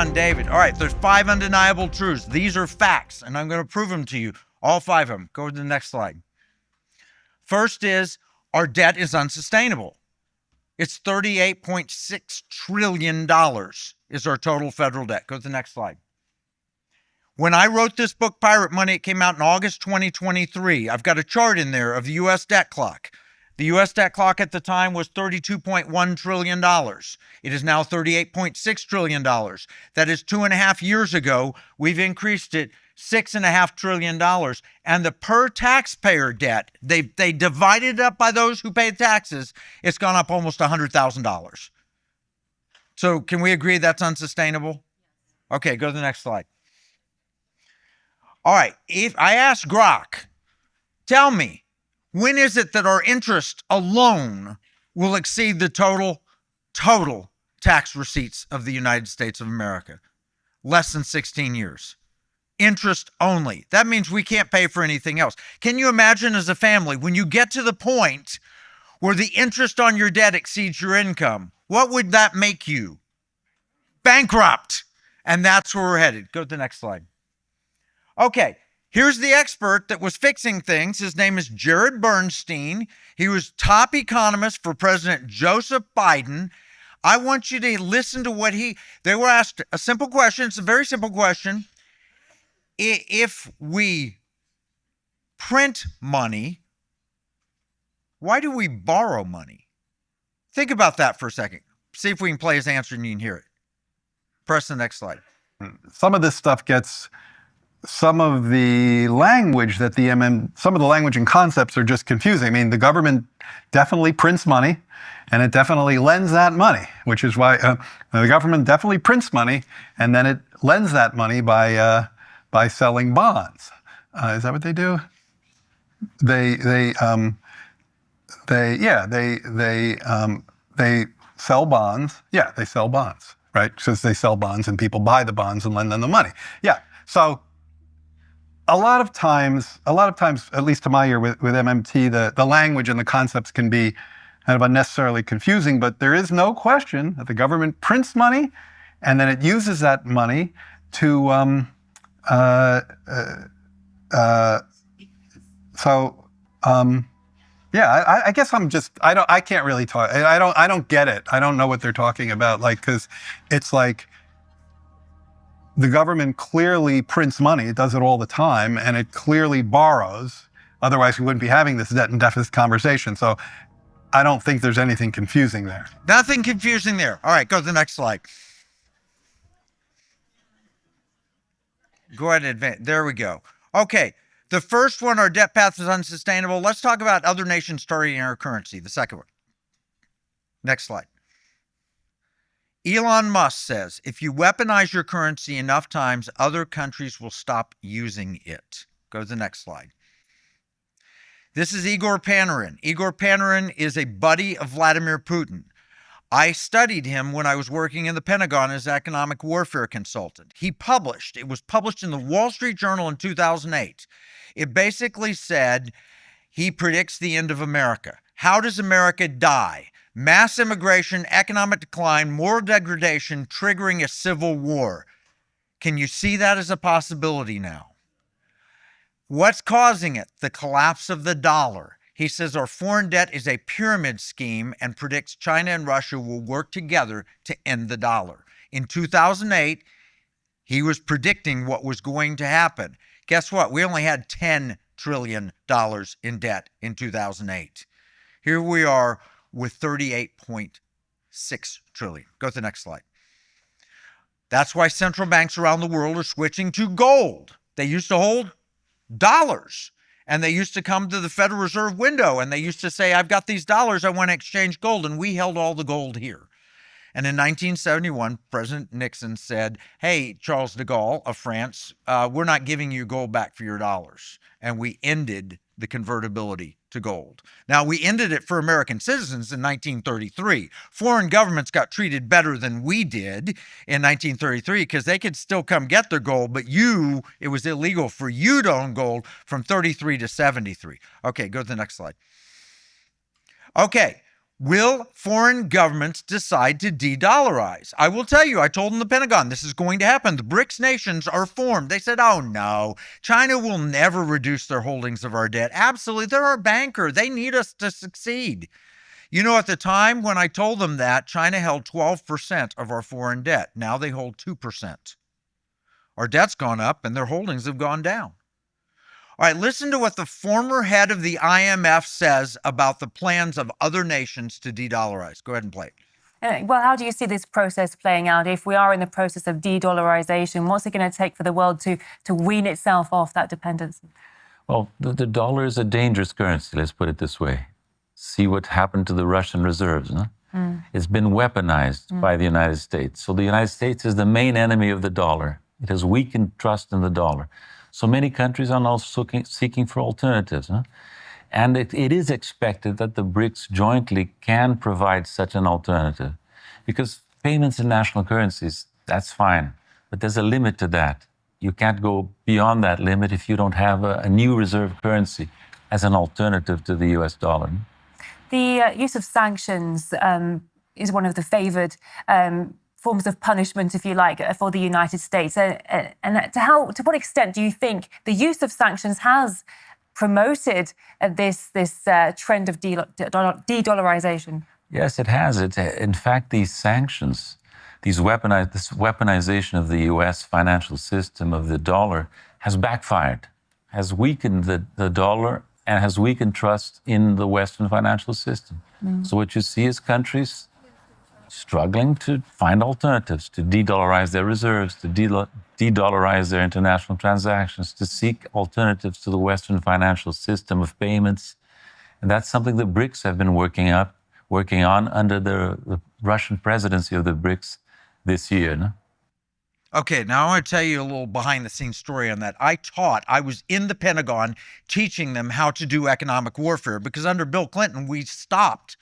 on, David. All right, there's 5 undeniable truths. These are facts, and I'm going to prove them to you. All 5 of them. Go to the next slide. First is our debt is unsustainable. It's $38.6 trillion is our total federal debt. Go to the next slide. When I wrote this book, Pirate Money, it came out in August 2023. I've got a chart in there of the U.S. debt clock. The U.S. debt clock at the time was $32.1 trillion. It is now $38.6 trillion. That is 2.5 years ago. We've increased it $6.5 trillion. And the per taxpayer debt, they divided it up by those who paid taxes. It's gone up almost $100,000. So can we agree that's unsustainable? Okay, go to the next slide. All right, if I ask Grok, tell me, when is it that our interest alone will exceed the total tax receipts of the United States of America? Less than 16 years. Interest only. That means we can't pay for anything else. Can you imagine as a family, when you get to the point where the interest on your debt exceeds your income, what would that make you? Bankrupt. And that's where we're headed. Go to the next slide. Okay. Here's the expert that was fixing things. His name is Jared Bernstein. He was top economist for President Joseph Biden. I want you to listen to what they were asked a simple question. It's a very simple question. If we print money, why do we borrow money? Think about that for a second. See if we can play his answer and you can hear it. Press the next slide. Some of this stuff gets... Some of the language that some of the language and concepts are just confusing. I mean, the government definitely prints money, and it definitely lends that money, which is why the government definitely prints money, and then it lends that money by selling bonds. Is that what they do? They sell bonds. Yeah, they sell bonds, right? Because they sell bonds, and people buy the bonds and lend them the money. Yeah, so. A lot of times, at least to my ear with MMT, the language and the concepts can be kind of unnecessarily confusing, but there is no question that the government prints money and then it uses that money to, yeah, I guess I can't really talk, I don't get it. I don't know what they're talking about, like, because it's like, the government clearly prints money. It does it all the time, and it clearly borrows. Otherwise, we wouldn't be having this debt and deficit conversation. So I don't think there's anything confusing there. Nothing confusing there. All right, go to the next slide. Go ahead and advance. There we go. Okay, the first one, our debt path is unsustainable. Let's talk about other nations targeting our currency, the second one. Next slide. Elon Musk says, if you weaponize your currency enough times, other countries will stop using it. Go to the next slide. This is Igor Panarin. Igor Panarin is a buddy of Vladimir Putin. I studied him when I was working in the Pentagon as economic warfare consultant. It was published in the Wall Street Journal in 2008. It basically said he predicts the end of America. How does America die? Mass immigration, economic decline, moral degradation, triggering a civil war. Can you see that as a possibility now? What's causing it? The collapse of the dollar. He says our foreign debt is a pyramid scheme and predicts China and Russia will work together to end the dollar. In 2008, he was predicting what was going to happen. Guess what? We only had $10 trillion in debt in 2008. Here we are with 38.6 trillion. Go to the next slide. That's why central banks around the world are switching to gold. They used to hold dollars, and they used to come to the Federal Reserve window, and they used to say, I've got these dollars, I want to exchange gold, and we held all the gold here. And in 1971, President Nixon said, hey, Charles de Gaulle of France, we're not giving you gold back for your dollars. And we ended the convertibility to gold. Now, we ended it for American citizens in 1933. Foreign governments got treated better than we did in 1933 because they could still come get their gold, but it was illegal for you to own gold from 33 to 73. Okay, go to the next slide. Okay, Will foreign governments decide to de-dollarize? I will tell you, I told them the Pentagon, this is going to happen. The BRICS nations are formed. They said, oh no, China will never reduce their holdings of our debt. Absolutely, they're our banker. They need us to succeed. You know, at the time when I told them that, China held 12% of our foreign debt. Now they hold 2%. Our debt's gone up and their holdings have gone down. All right, listen to what the former head of the IMF says about the plans of other nations to de-dollarize. Go ahead and play it. Well, how do you see this process playing out? If we are in the process of de-dollarization, what's it going to take for the world to wean itself off that dependency? Well, the dollar is a dangerous currency, let's put it this way. See what happened to the Russian reserves. No? It's been weaponized by the United States. So the United States is the main enemy of the dollar. It has weakened trust in the dollar. So many countries are now seeking for alternatives. Huh? And it is expected that the BRICS jointly can provide such an alternative. Because payments in national currencies, that's fine. But there's a limit to that. You can't go beyond that limit if you don't have a new reserve currency as an alternative to the US dollar. The use of sanctions is one of the favoured forms of punishment, if you like, for the United States. And to what extent do you think the use of sanctions has promoted this trend of de-dollarization? Yes, it has. In fact, these sanctions, this weaponization of the U.S. financial system of the dollar has backfired, has weakened the dollar and has weakened trust in the Western financial system. So what you see is countries struggling to find alternatives, to de-dollarize their reserves, to de-dollarize their international transactions, to seek alternatives to the Western financial system of payments. And that's something the BRICS have been working on under the Russian presidency of the BRICS this year. No? Okay, now I want to tell you a little behind-the-scenes story on that. I was in the Pentagon teaching them how to do economic warfare because under Bill Clinton, we stopped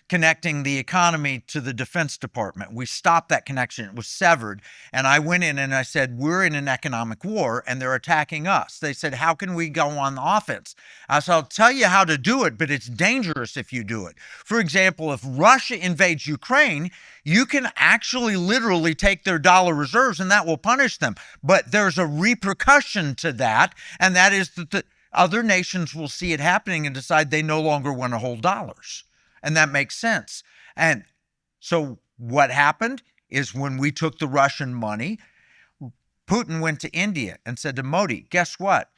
connecting the economy to the Defense Department. We stopped that connection. It was severed. And I went in and I said, we're in an economic war and they're attacking us. They said, how can we go on offense? I said, I'll tell you how to do it, but it's dangerous if you do it. For example, if Russia invades Ukraine, you can actually literally take their dollar reserves and that will punish them. But there's a repercussion to that, and that is that the other nations will see it happening and decide they no longer want to hold dollars. And that makes sense. And so what happened is when we took the Russian money, Putin went to India and said to Modi, guess what?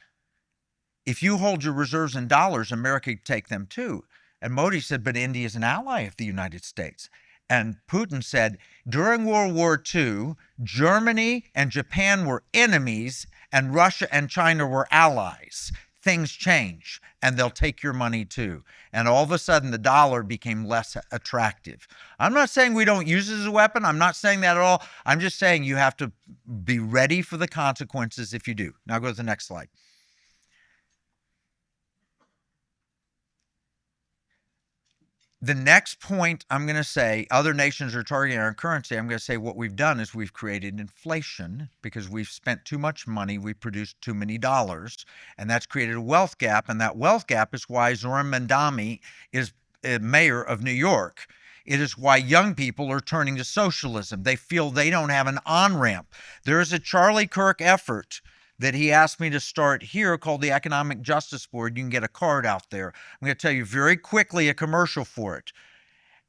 If you hold your reserves in dollars, America can take them too. And Modi said, but India is an ally of the United States. And Putin said, during World War II, Germany and Japan were enemies and Russia and China were allies. Things change and they'll take your money too. And all of a sudden the dollar became less attractive. I'm not saying we don't use it as a weapon. I'm not saying that at all. I'm just saying you have to be ready for the consequences if you do. Now go to the next slide. The next point I'm going to say, other nations are targeting our currency. I'm going to say what we've done is we've created inflation because we've spent too much money. We've produced too many dollars, and that's created a wealth gap. And that wealth gap is why Zoran Mandami is mayor of New York. It is why young people are turning to socialism. They feel they don't have an on-ramp. There is a Charlie Kirk effort that he asked me to start here called the Economic Justice Board. You can get a card out there. I'm going to tell you very quickly a commercial for it.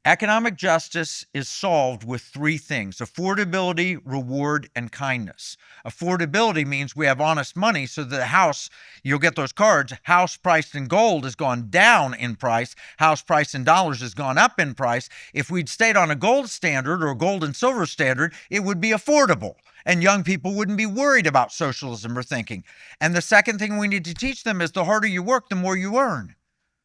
Economic justice is solved with three things: affordability, reward, and kindness. Affordability means we have honest money so that the house, you'll get those cards, house priced in gold has gone down in price, house priced in dollars has gone up in price. If we'd stayed on a gold standard or a gold and silver standard, it would be affordable. And young people wouldn't be worried about socialism or thinking. And the second thing we need to teach them is the harder you work, the more you earn.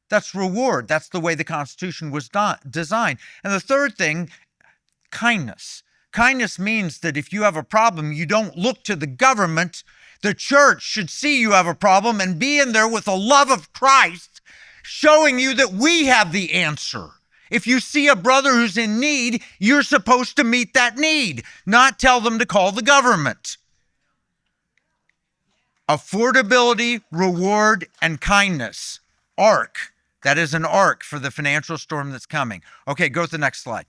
That's reward. That's the way the Constitution was designed. And the third thing, kindness. Kindness means that if you have a problem, you don't look to the government. The church should see you have a problem and be in there with the love of Christ, showing you that we have the answer. If you see a brother who's in need, you're supposed to meet that need, not tell them to call the government. Affordability, reward, and kindness. ARC. That is an arc for the financial storm that's coming. Okay, go to the next slide.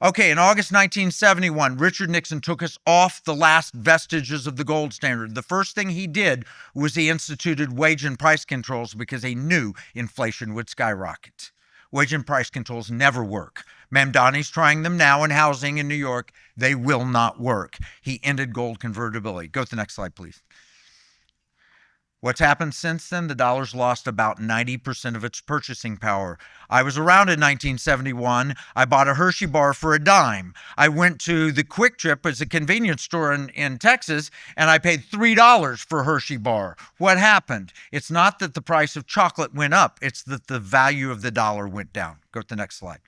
Okay, in August 1971, Richard Nixon took us off the last vestiges of the gold standard. The first thing he did was he instituted wage and price controls because he knew inflation would skyrocket. Wage and price controls never work. Mamdani's trying them now in housing in New York. They will not work. He ended gold convertibility. Go to the next slide, please. What's happened since then? The dollar's lost about 90% of its purchasing power. I was around in 1971. I bought a Hershey bar for a dime. I went to the Quick Trip as a convenience store in Texas, and I paid $3 for a Hershey bar. What happened? It's not that the price of chocolate went up. It's that the value of the dollar went down. Go to the next slide.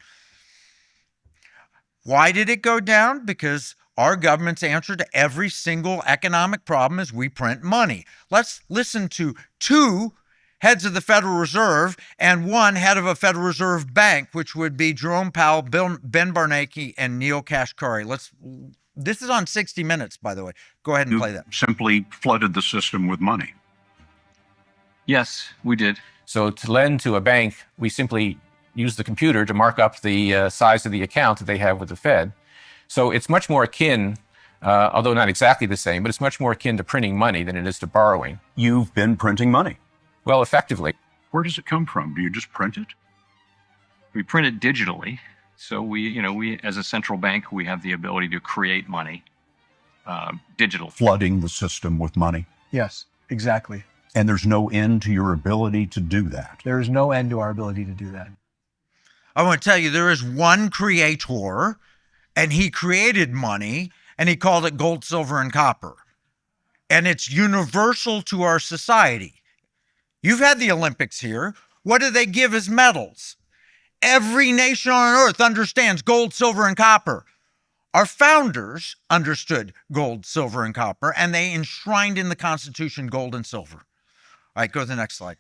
Why did it go down? Because our government's answer to every single economic problem is we print money. Let's listen to two heads of the Federal Reserve and one head of a Federal Reserve bank, which would be Jerome Powell, Ben Bernanke, and Neil Kashkari. This is on 60 Minutes, by the way. Go ahead and play that. Simply flooded the system with money. Yes, we did. So to lend to a bank, we simply use the computer to mark up the size of the account that they have with the Fed. So it's much more akin, although not exactly the same, but it's much more akin to printing money than it is to borrowing. You've been printing money. Well, effectively. Where does it come from? Do you just print it? We print it digitally. So we as a central bank, we have the ability to create money digital. Flooding the system with money. Yes, exactly. And there's no end to your ability to do that. There is no end to our ability to do that. I want to tell you, there is one creator, and he created money, and he called it gold, silver, and copper. And it's universal to our society. You've had the Olympics here. What do they give as medals? Every nation on earth understands gold, silver, and copper. Our founders understood gold, silver, and copper, and they enshrined in the Constitution gold and silver. All right, go to the next slide.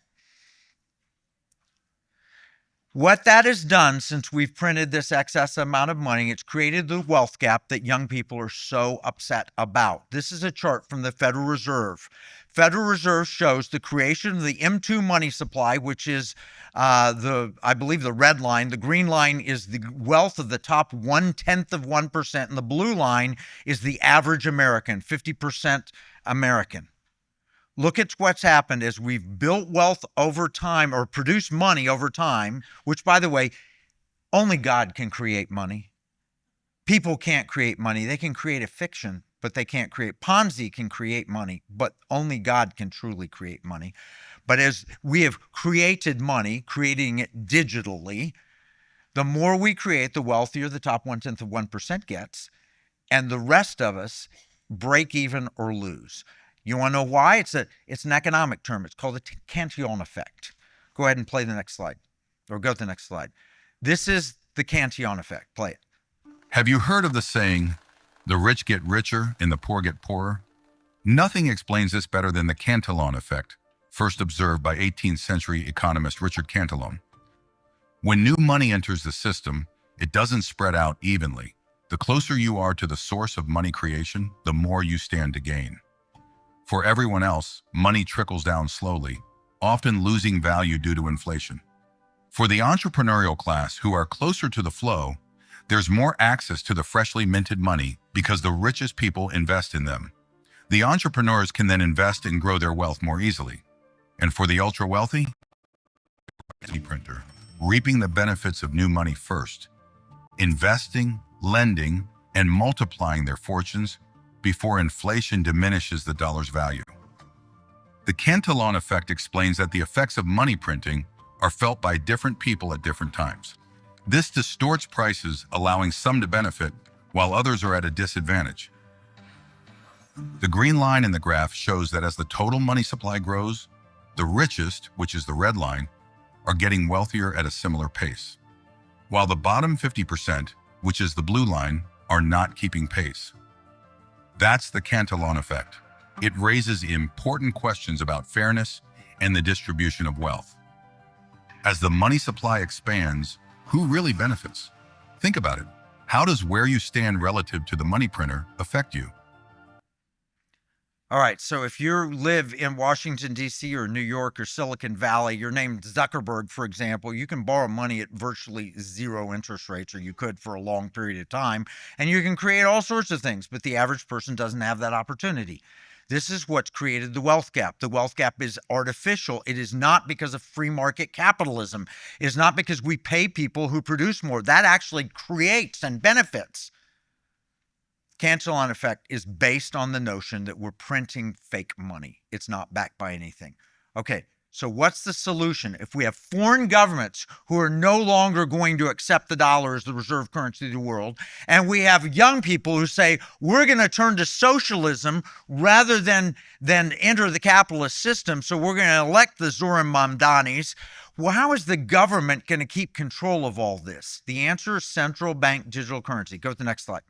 What that has done since we've printed this excess amount of money, it's created the wealth gap that young people are so upset about. This is a chart from the Federal Reserve. Federal Reserve shows the creation of the M2 money supply, which is I believe the red line. The green line is the wealth of the top 1/10 of 1%, and the blue line is the average American, 50% American. Look at what's happened as we've built wealth over time, or produced money over time, which, by the way, only God can create money. People can't create money. They can create a fiction, but they can't create. Ponzi can create money, but only God can truly create money. But as we have created money, creating it digitally, the more we create, the wealthier the top 1/10 of 1% gets, and the rest of us break even or lose. You want to know why? It's an economic term. It's called the Cantillon effect. Go ahead and play the next slide, or go to the next slide. This is the Cantillon effect. Play it. Have you heard of the saying, the rich get richer and the poor get poorer? Nothing explains this better than the Cantillon effect, first observed by 18th century economist Richard Cantillon. When new money enters the system, it doesn't spread out evenly. The closer you are to the source of money creation, the more you stand to gain. For everyone else, money trickles down slowly, often losing value due to inflation. For the entrepreneurial class who are closer to the flow, there's more access to the freshly minted money because the richest people invest in them. The entrepreneurs can then invest and grow their wealth more easily. And for the ultra-wealthy, printer, reaping the benefits of new money first, investing, lending, and multiplying their fortunes before inflation diminishes the dollar's value. The Cantillon effect explains that the effects of money printing are felt by different people at different times. This distorts prices, allowing some to benefit while others are at a disadvantage. The green line in the graph shows that as the total money supply grows, the richest, which is the red line, are getting wealthier at a similar pace, while the bottom 50%, which is the blue line, are not keeping pace. That's the Cantillon effect. It raises important questions about fairness and the distribution of wealth. As the money supply expands, who really benefits? Think about it. How does where you stand relative to the money printer affect you? All right, so if you live in Washington, D.C. or New York or Silicon Valley, you're named Zuckerberg, for example, you can borrow money at virtually zero interest rates, or you could for a long period of time, and you can create all sorts of things, but the average person doesn't have that opportunity. This is what's created the wealth gap. The wealth gap is artificial. It is not because of free market capitalism. It is not because we pay people who produce more. That actually creates and benefits. Cantillon effect is based on the notion that we're printing fake money. It's not backed by anything. Okay, so what's the solution? If we have foreign governments who are no longer going to accept the dollar as the reserve currency of the world, and we have young people who say, we're going to turn to socialism rather than enter the capitalist system, so we're going to elect the Zoran Mamdanis, well, how is the government going to keep control of all this? The answer is central bank digital currency. Go to the next slide.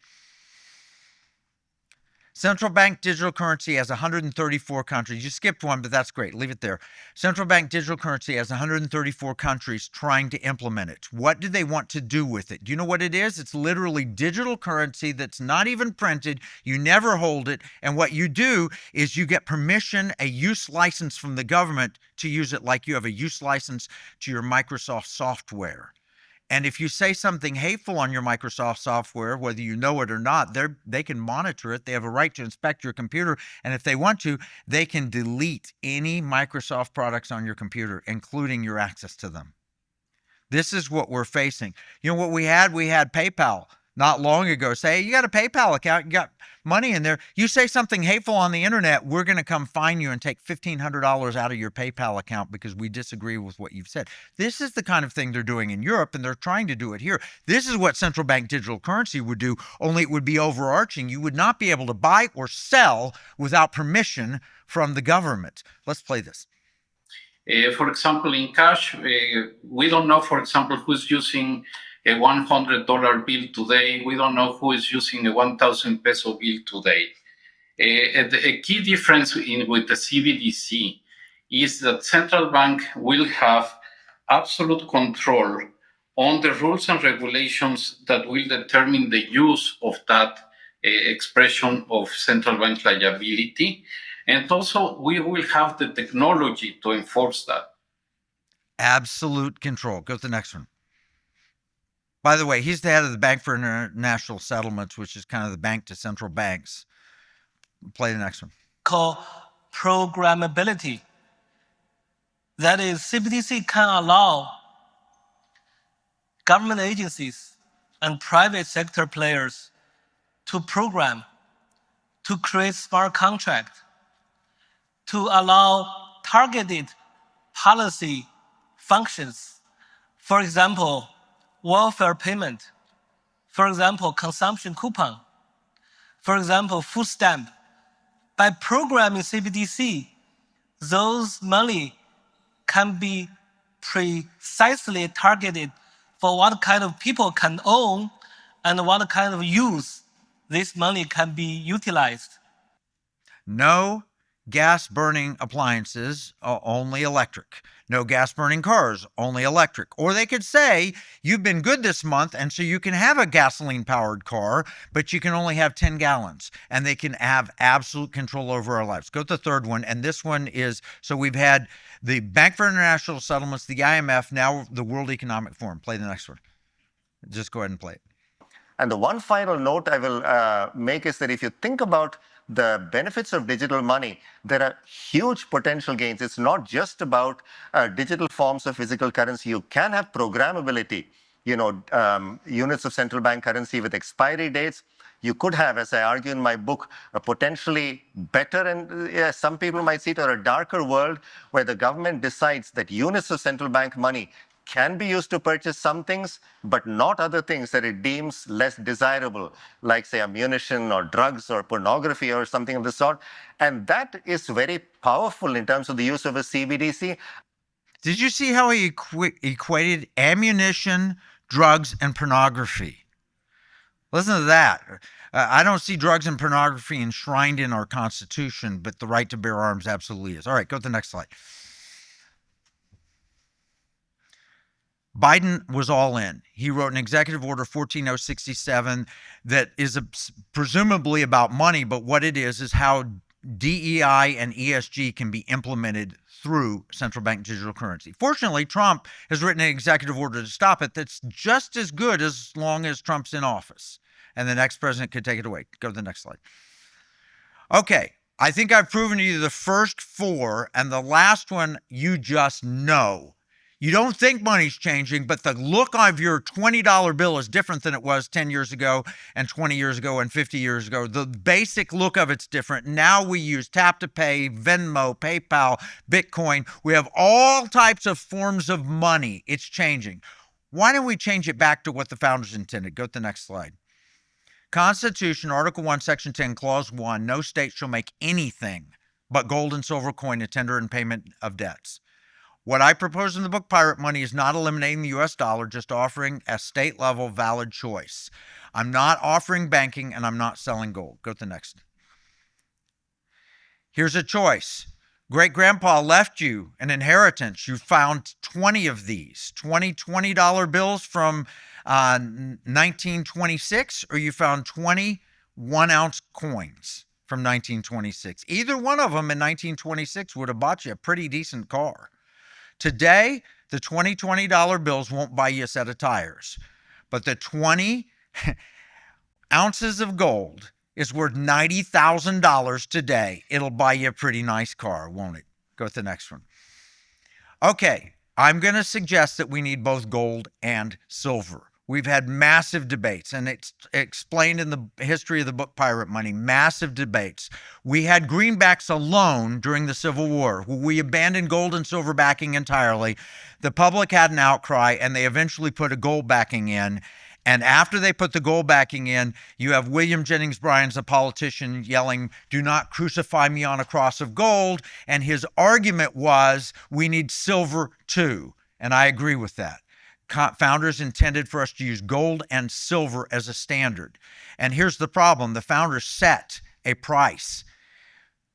Central bank digital currency has 134 countries. You skipped one, but that's great. Leave it there. Central bank digital currency has 134 countries trying to implement it. What do they want to do with it? Do you know what it is? It's literally digital currency that's not even printed. You never hold it. And what you do is you get permission, a use license from the government to use it like you have a use license to your Microsoft software. And if you say something hateful on your Microsoft software, whether you know it or not, they can monitor it. They have a right to inspect your computer. And if they want to, they can delete any Microsoft products on your computer, including your access to them. This is what we're facing. You know what we had? We had PayPal not long ago say, hey, you got a PayPal account, you got money in there. You say something hateful on the internet, we're going to come fine you and take $1,500 out of your PayPal account because we disagree with what you've said. This is the kind of thing they're doing in Europe, and they're trying to do it here. This is what central bank digital currency would do, only it would be overarching. You would not be able to buy or sell without permission from the government. Let's play this. For example, in cash, we don't know, for example, who's using a $100 bill today. We don't know who is using a 1,000 peso bill today. A key difference with the CBDC is that central bank will have absolute control on the rules and regulations that will determine the use of that expression of central bank liability. And also, we will have the technology to enforce that. Absolute control. Go to the next one. By the way, he's the head of the Bank for International Settlements, which is kind of the bank to central banks. Play the next one. Called programmability. That is, CBDC can allow government agencies and private sector players to program, to create smart contracts, to allow targeted policy functions. For example, welfare payment. For example, consumption coupon. For example, food stamp. By programming CBDC, those money can be precisely targeted for what kind of people can own and what kind of use this money can be utilized. No gas burning appliances, only electric. No gas burning cars, only electric. Or they could say, you've been good this month, and so you can have a gasoline powered car, but you can only have 10 gallons. And they can have absolute control over our lives. Go to the third one. And this one is, so we've had the Bank for International Settlements, the IMF, now the World Economic Forum. Play the next one. Just go ahead and play it. And the one final note I will make is that if you think about the benefits of digital money, there are huge potential gains. It's not just about digital forms of physical currency. You can have programmability, units of central bank currency with expiry dates. You could have, as I argue in my book, a potentially better and some people might see it, or a darker world where the government decides that units of central bank money can be used to purchase some things, but not other things that it deems less desirable, like, say, ammunition or drugs or pornography or something of the sort. And that is very powerful in terms of the use of a CBDC. Did you see how he equated ammunition, drugs, and pornography? Listen to that. I don't see drugs and pornography enshrined in our Constitution, but the right to bear arms absolutely is. All right, go to the next slide. Biden was all in. He wrote an executive order 14067 that is presumably about money, but what it is how DEI and ESG can be implemented through central bank digital currency. Fortunately, Trump has written an executive order to stop it that's just as good as long as Trump's in office. And the next president could take it away. Go to the next slide. Okay, I think I've proven to you the first four, and the last one you just know. You don't think money's changing, but the look of your $20 bill is different than it was 10 years ago and 20 years ago and 50 years ago. The basic look of it's different. Now we use tap to pay, Venmo, PayPal, Bitcoin. We have all types of forms of money. It's changing. Why don't we change it back to what the founders intended? Go to the next slide. Constitution, Article 1, Section 10, Clause 1, no state shall make anything but gold and silver coin a tender in payment of debts. What I propose in the book Pirate Money is not eliminating the US dollar, just offering a state level valid choice. I'm not offering banking and I'm not selling gold. Go to the next. Here's a choice. Great grandpa left you an inheritance. You found 20 of these, 20 $20 bills from 1926, or you found 20 1-ounce coins from 1926. Either one of them in 1926 would have bought you a pretty decent car. Today, the $20 bills won't buy you a set of tires, but the 20 ounces of gold is worth $90,000 today. It'll buy you a pretty nice car, won't it? Go to the next one. Okay, I'm going to suggest that we need both gold and silver. We've had massive debates, and it's explained in the history of the book Pirate Money, massive debates. We had greenbacks alone during the Civil War. We abandoned gold and silver backing entirely. The public had an outcry, and they eventually put a gold backing in. And after they put the gold backing in, you have William Jennings Bryan, a politician, yelling, "Do not crucify me on a cross of gold." And his argument was, we need silver too. And I agree with that. Founders intended for us to use gold and silver as a standard. And here's the problem. The founders set a price.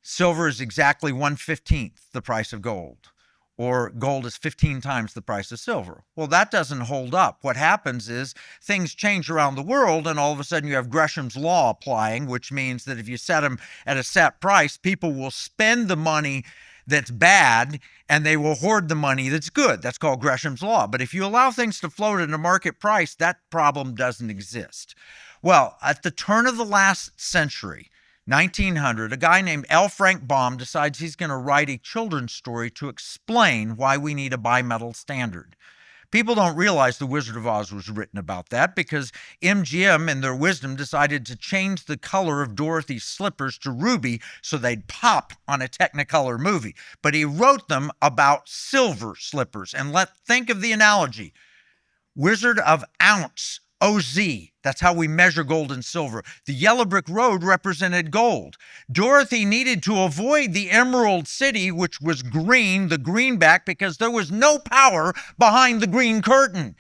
Silver is exactly 1/15 the price of gold, or gold is 15 times the price of silver. Well, that doesn't hold up. What happens is things change around the world, and all of a sudden you have Gresham's law applying, which means that if you set them at a set price, people will spend the money that's bad and they will hoard the money that's good. That's called Gresham's law. But if you allow things to float at a market price, that problem doesn't exist. Well, at the turn of the last century, 1900, a guy named L. Frank Baum decides he's going to write a children's story to explain why we need a bimetal standard. People don't realize The Wizard of Oz was written about that because MGM, in their wisdom, decided to change the color of Dorothy's slippers to ruby so they'd pop on a Technicolor movie. But he wrote them about silver slippers. And think of the analogy. Wizard of Ounce, OZ. That's how we measure gold and silver. The yellow brick road represented gold. Dorothy needed to avoid the Emerald City, which was green, the greenback, because there was no power behind the green curtain.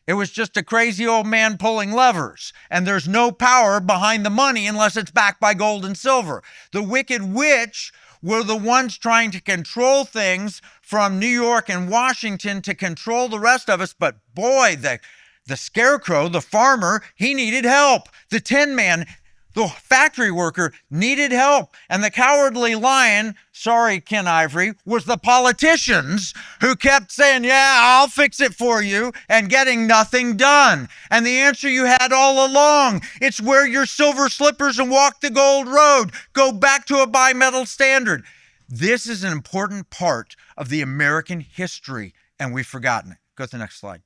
It was just a crazy old man pulling levers, and there's no power behind the money unless it's backed by gold and silver. The Wicked Witch were the ones trying to control things from New York and Washington to control the rest of us, but boy, the scarecrow, the farmer, he needed help. The Tin Man, the factory worker, needed help. And the Cowardly Lion, sorry, Ken Ivory, was the politicians who kept saying, yeah, I'll fix it for you, and getting nothing done. And the answer you had all along, it's wear your silver slippers and walk the gold road. Go back to a bimetal standard. This is an important part of the American history, and we've forgotten it. Go to the next slide.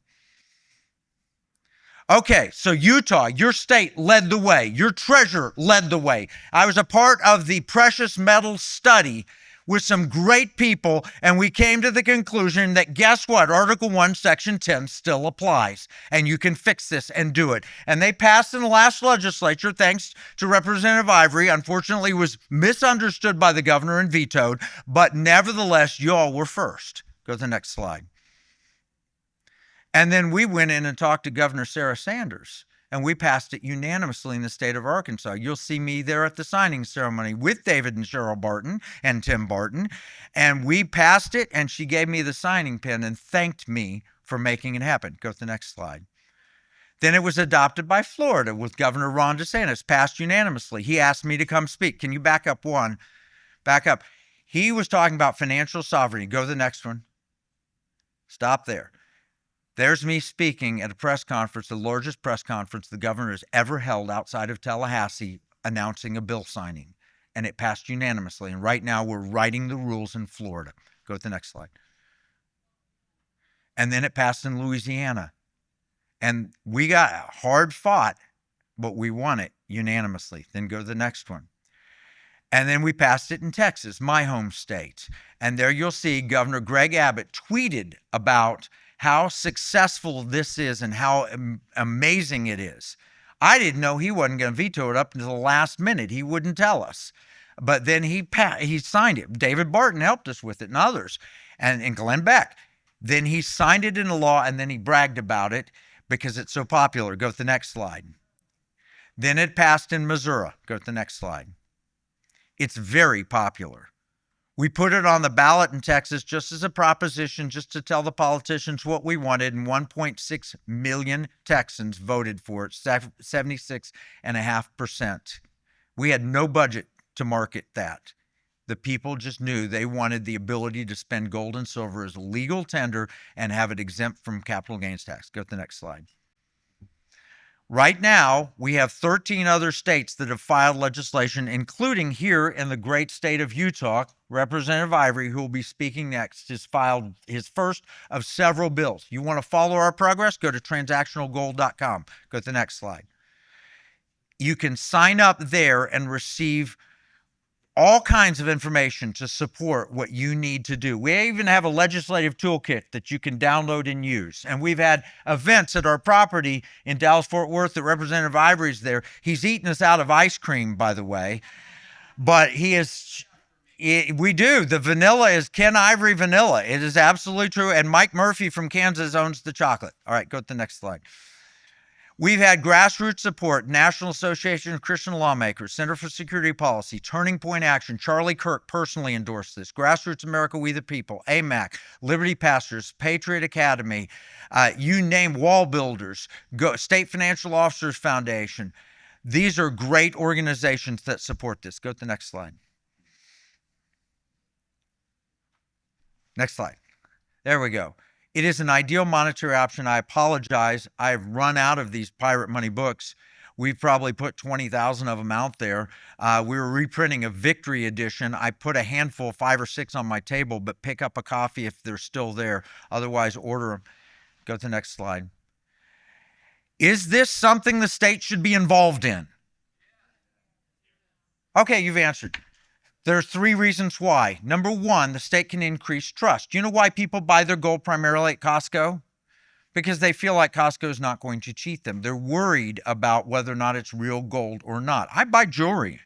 Okay, so Utah, your state led the way. Your treasurer led the way. I was a part of the precious metals study with some great people, and we came to the conclusion that guess what? Article 1, Section 10 still applies, and you can fix this and do it. And they passed in the last legislature, thanks to Representative Ivory. Unfortunately, it was misunderstood by the governor and vetoed, but nevertheless, y'all were first. Go to the next slide. And then we went in and talked to Governor Sarah Sanders, and we passed it unanimously in the state of Arkansas. You'll see me there at the signing ceremony with David and Cheryl Barton and Tim Barton, and we passed it, and she gave me the signing pen and thanked me for making it happen. Go to the next slide. Then it was adopted by Florida with Governor Ron DeSantis, passed unanimously. He asked me to come speak. Can you back up one? Back up. He was talking about financial sovereignty. Go to the next one. Stop there. There's me speaking at a press conference, the largest press conference the governor has ever held outside of Tallahassee, announcing a bill signing. And it passed unanimously. And right now we're writing the rules in Florida. Go to the next slide. And then it passed in Louisiana. And we got hard fought, but we won it unanimously. Then go to the next one. And then we passed it in Texas, my home state. And there you'll see Governor Greg Abbott tweeted about how successful this is and how amazing it is. I didn't know he wasn't going to veto it up until the last minute. He wouldn't tell us. But then he signed it. David Barton helped us with it and others, and Glenn Beck. Then he signed it into law, and then he bragged about it because it's so popular. Go to the next slide. Then it passed in Missouri. Go to the next slide. It's very popular. We put it on the ballot in Texas just as a proposition, just to tell the politicians what we wanted, and 1.6 million Texans voted for it, 76.5%. We had no budget to market that. The people just knew they wanted the ability to spend gold and silver as legal tender and have it exempt from capital gains tax. Go to the next slide. Right now, we have 13 other states that have filed legislation, including here in the great state of Utah. Representative Ivory, who will be speaking next, has filed his first of several bills. You want to follow our progress? Go to transactionalgold.com. Go to the next slide. You can sign up there and receive all kinds of information to support what you need to do. We even have a legislative toolkit that you can download and use. And we've had events at our property in Dallas-Fort Worth that Representative Ivory's there. He's eaten us out of ice cream, by the way. But we do. The vanilla is Ken Ivory vanilla. It is absolutely true. And Mike Murphy from Kansas owns the chocolate. All right, go to the next slide. We've had grassroots support, National Association of Christian Lawmakers, Center for Security Policy, Turning Point Action. Charlie Kirk personally endorsed this. Grassroots America, We the People, AMAC, Liberty Pastors, Patriot Academy, you name, Wall Builders, State Financial Officers Foundation. These are great organizations that support this. Go to the next slide. Next slide. There we go. It is an ideal monetary option. I apologize. I've run out of these pirate money books. We've probably put 20,000 of them out there. We were reprinting a Victory edition. I put a handful, 5 or 6 on my table, but pick up a copy if they're still there. Otherwise, order them. Go to the next slide. Is this something the state should be involved in? Okay, you've answered. There's 3 reasons why. Number 1, the state can increase trust. Do you know why people buy their gold primarily at Costco? Because they feel like Costco is not going to cheat them. They're worried about whether or not it's real gold or not. I buy jewelry.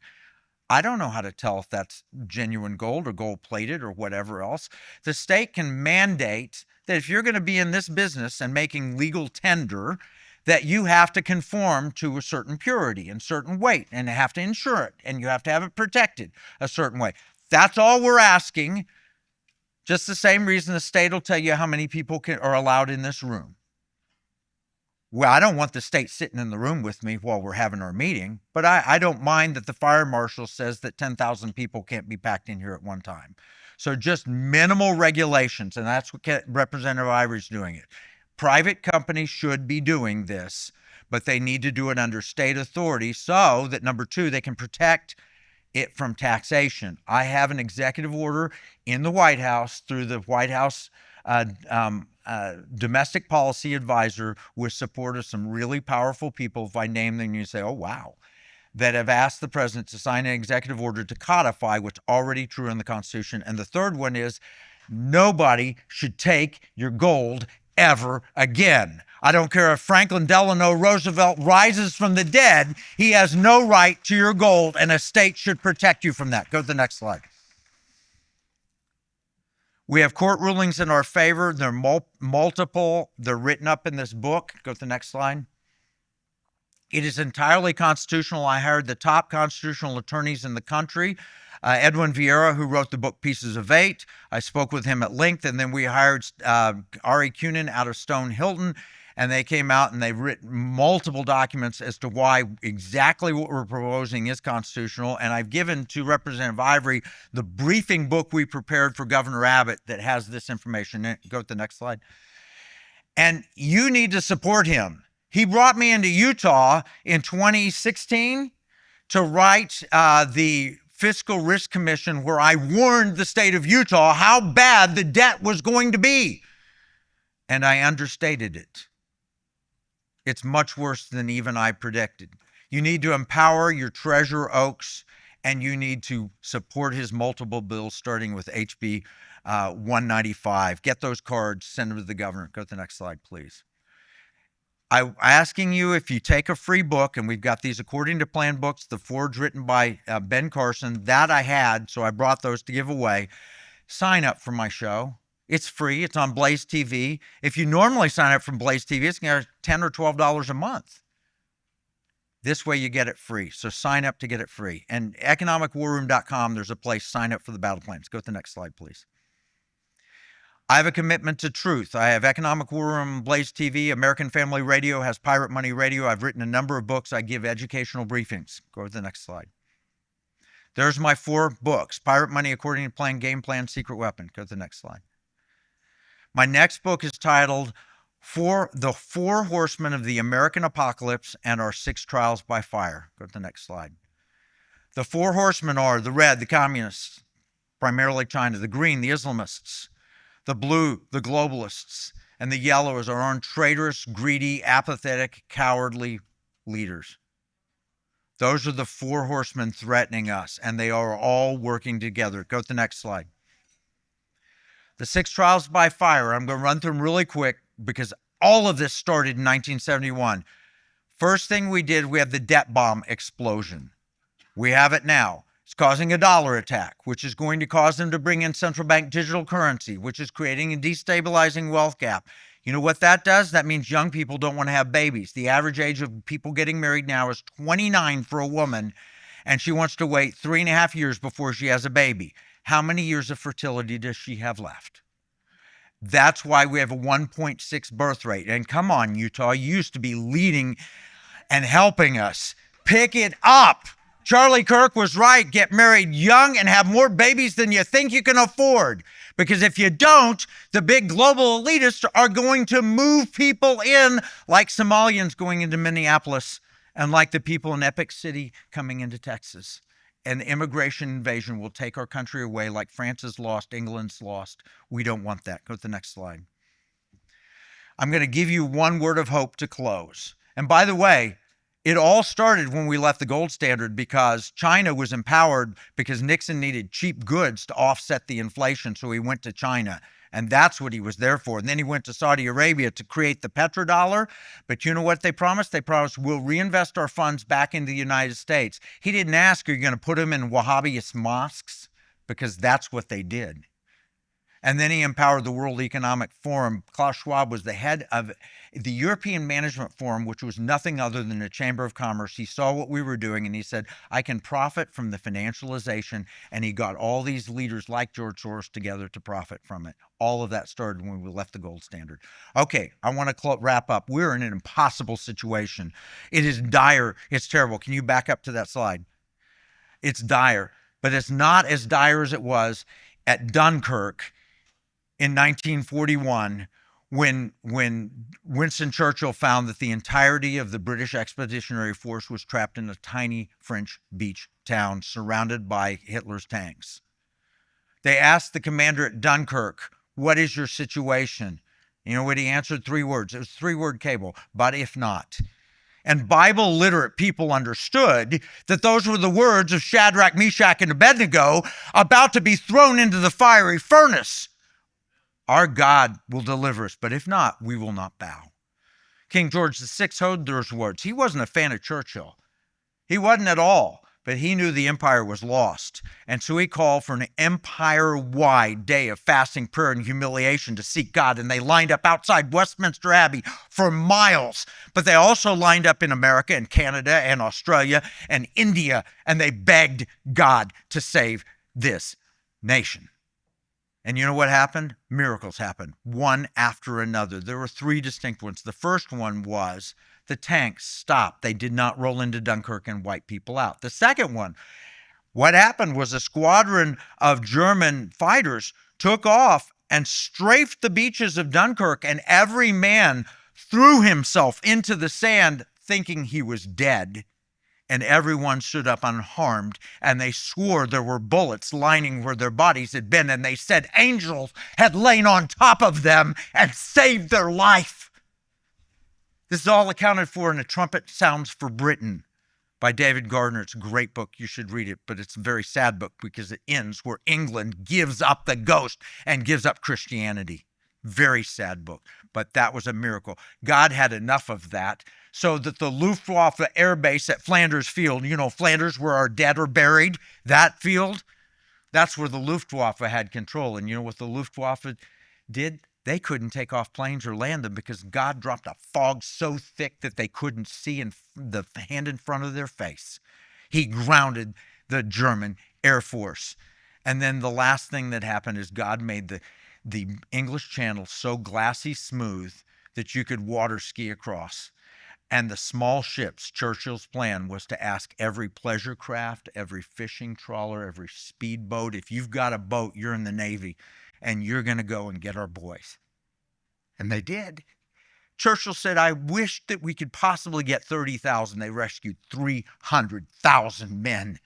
I don't know how to tell if that's genuine gold or gold plated or whatever else. The state can mandate that if you're going to be in this business and making legal tender, that you have to conform to a certain purity and certain weight and have to insure it and you have to have it protected a certain way. That's all we're asking. Just the same reason the state will tell you how many people are allowed in this room. Well, I don't want the state sitting in the room with me while we're having our meeting, but I don't mind that the fire marshal says that 10,000 people can't be packed in here at one time. So just minimal regulations, and that's what Representative Ivory's doing it. Private companies should be doing this, but they need to do it under state authority so that, number 2, they can protect it from taxation. I have an executive order in the White House through the White House domestic policy advisor with support of some really powerful people. If I name them, you say, oh, wow, that have asked the president to sign an executive order to codify what's already true in the Constitution. And the third one is nobody should take your gold ever again. I don't care if Franklin Delano Roosevelt rises from the dead, he has no right to your gold, and a state should protect you from that. Go to the next slide. We have court rulings in our favor. They're multiple. They're written up in this book. Go to the next slide. It is entirely constitutional. I hired the top constitutional attorneys in the country. Edwin Vieira, who wrote the book Pieces of 8. I spoke with him at length, and then we hired Ari Kunin out of Stone Hilton. and they came out and they've written multiple documents as to why exactly what we're proposing is constitutional. And I've given to Representative Ivory the briefing book we prepared for Governor Abbott that has this information in it. Go to the next slide. And you need to support him. He brought me into Utah in 2016 to write the Fiscal Risk Commission, where I warned the state of Utah how bad the debt was going to be. And I understated it. It's much worse than even I predicted. You need to empower your Treasurer Oaks, and you need to support his multiple bills, starting with HB 195. Get those cards, send them to the governor. Go to the next slide, please. I'm asking you, if you take a free book, and we've got these According to Plan books, the Forge written by Ben Carson, that I had, so I brought those to give away. Sign up for my show. It's free. It's on Blaze TV. If you normally sign up from Blaze TV, it's going to $10 or $12 a month. This way you get it free. So sign up to get it free. And economicwarroom.com, there's a place, sign up for the battle plans. Go to the next slide, please. I have a commitment to truth. I have Economic War Room, Blaze TV, American Family Radio has Pirate Money Radio. I've written a number of books. I give educational briefings. Go to the next slide. There's my 4 books. Pirate Money, According to Plan, Game Plan, Secret Weapon. Go to the next slide. My next book is titled The Four Horsemen of the American Apocalypse and Our 6 Trials by Fire. Go to the next slide. The 4 horsemen are the red, the communists, primarily China, the green, the Islamists, the blue, the globalists, and the yellow is our own traitorous, greedy, apathetic, cowardly leaders. Those are the 4 horsemen threatening us, and they are all working together. Go to the next slide. The 6 trials by fire, I'm going to run through them really quick because all of this started in 1971. First thing we did, we had the debt bomb explosion. We have it now. It's causing a dollar attack, which is going to cause them to bring in central bank digital currency, which is creating a destabilizing wealth gap. You know what that does? That means young people don't want to have babies. The average age of people getting married now is 29 for a woman, and she wants to wait 3.5 years before she has a baby. How many years of fertility does she have left? That's why we have a 1.6 birth rate. And come on, Utah, you used to be leading and helping us. Pick it up. Charlie Kirk was right. Get married young and have more babies than you think you can afford. Because if you don't, the big global elitists are going to move people in like Somalians going into Minneapolis and like the people in Epic City coming into Texas. And immigration invasion will take our country away like France is lost, England's lost. We don't want that. Go to the next slide. I'm going to give you one word of hope to close. And by the way, it all started when we left the gold standard because China was empowered because Nixon needed cheap goods to offset the inflation. So he went to China, and that's what he was there for. And then he went to Saudi Arabia to create the petrodollar. But you know what they promised? They promised we'll reinvest our funds back into the United States. He didn't ask, are you going to put them in Wahhabist mosques? Because that's what they did. And then he empowered the World Economic Forum. Klaus Schwab was the head of the European Management Forum, which was nothing other than a chamber of commerce. He saw what we were doing and he said, I can profit from the financialization. And he got all these leaders like George Soros together to profit from it. All of that started when we left the gold standard. Okay, I want to wrap up. We're in an impossible situation. It is dire. It's terrible. Can you back up to that slide? It's dire, but it's not as dire as it was at Dunkirk in 1941, when Winston Churchill found that the entirety of the British Expeditionary Force was trapped in a tiny French beach town surrounded by Hitler's tanks. They asked the commander at Dunkirk, what is your situation? You know what he answered? 3 words. It was a 3-word cable, but if not. And Bible literate people understood that those were the words of Shadrach, Meshach, and Abednego about to be thrown into the fiery furnace. Our God will deliver us, but if not, we will not bow. King George VI heard those words. He wasn't a fan of Churchill. He wasn't at all, but he knew the empire was lost. And so he called for an empire-wide day of fasting, prayer, and humiliation to seek God. And they lined up outside Westminster Abbey for miles. But they also lined up in America and Canada and Australia and India, and they begged God to save this nation. And you know what happened? Miracles happened, one after another. There were three distinct ones. The first one was the tanks stopped. They did not roll into Dunkirk and wipe people out. The second one, what happened was a squadron of German fighters took off and strafed the beaches of Dunkirk, and every man threw himself into the sand thinking he was dead. And everyone stood up unharmed, and they swore there were bullets lining where their bodies had been, and they said angels had lain on top of them and saved their life. This is all accounted for in A Trumpet Sounds for Britain by David Gardner. It's a great book. You should read it, but it's a very sad book because it ends where England gives up the ghost and gives up Christianity. Very sad book, but that was a miracle. God had enough of that so that the Luftwaffe air base at Flanders Field, you know, Flanders where our dead are buried, that field, that's where the Luftwaffe had control. And you know what the Luftwaffe did? They couldn't take off planes or land them because God dropped a fog so thick that they couldn't see in the hand in front of their face. He grounded the German Air Force. And then the last thing that happened is God made the English Channel so glassy smooth that you could water ski across. And the small ships, Churchill's plan was to ask every pleasure craft, every fishing trawler, every speedboat, if you've got a boat, you're in the Navy, and you're going to go and get our boys. And they did. Churchill said, I wish that we could possibly get 30,000. They rescued 300,000 men.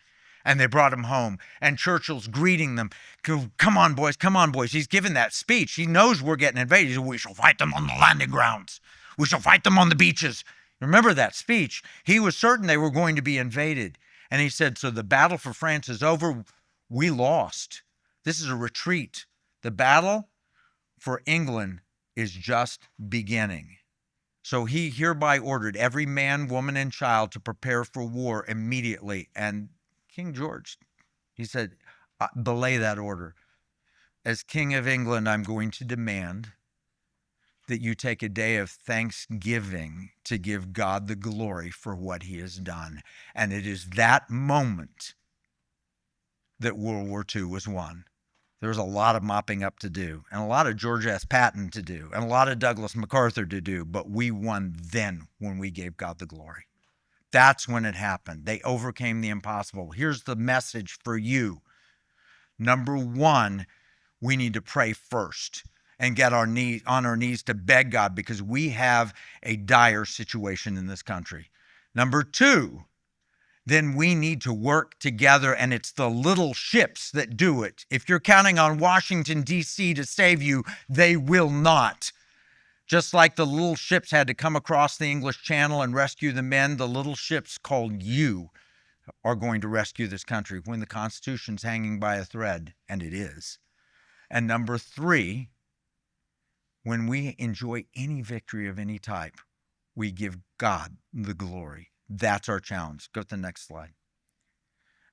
And they brought him home. And Churchill's greeting them. Come on, boys. Come on, boys. He's given that speech. He knows we're getting invaded. He said, we shall fight them on the landing grounds. We shall fight them on the beaches. Remember that speech. He was certain they were going to be invaded. And he said, so the battle for France is over. We lost. This is a retreat. The battle for England is just beginning. So he hereby ordered every man, woman, and child to prepare for war immediately. And King George, he said, belay that order. As King of England, I'm going to demand that you take a day of thanksgiving to give God the glory for what he has done. And it is that moment that World War II was won. There was a lot of mopping up to do, and a lot of George S. Patton to do, and a lot of Douglas MacArthur to do, but we won then when we gave God the glory. That's when it happened. They overcame the impossible. Here's the message for you. Number one, we need to pray first and get on our knees to beg God because we have a dire situation in this country. Number two, then we need to work together, and it's the little ships that do it. If you're counting on Washington, D.C. to save you, they will not. Just like the little ships had to come across the English Channel and rescue the men, the little ships called you are going to rescue this country when the Constitution's hanging by a thread, and it is. And number three, when we enjoy any victory of any type, we give God the glory. That's our challenge. Go to the next slide.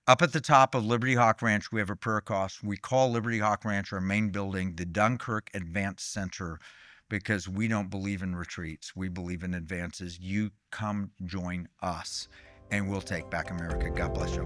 Up at the top of Liberty Hawk Ranch, we have a prayer cross. We call Liberty Hawk Ranch our main building, the Dunkirk Advance Center, because we don't believe in retreats. We believe in advances. You come join us, and we'll take back America. God bless you.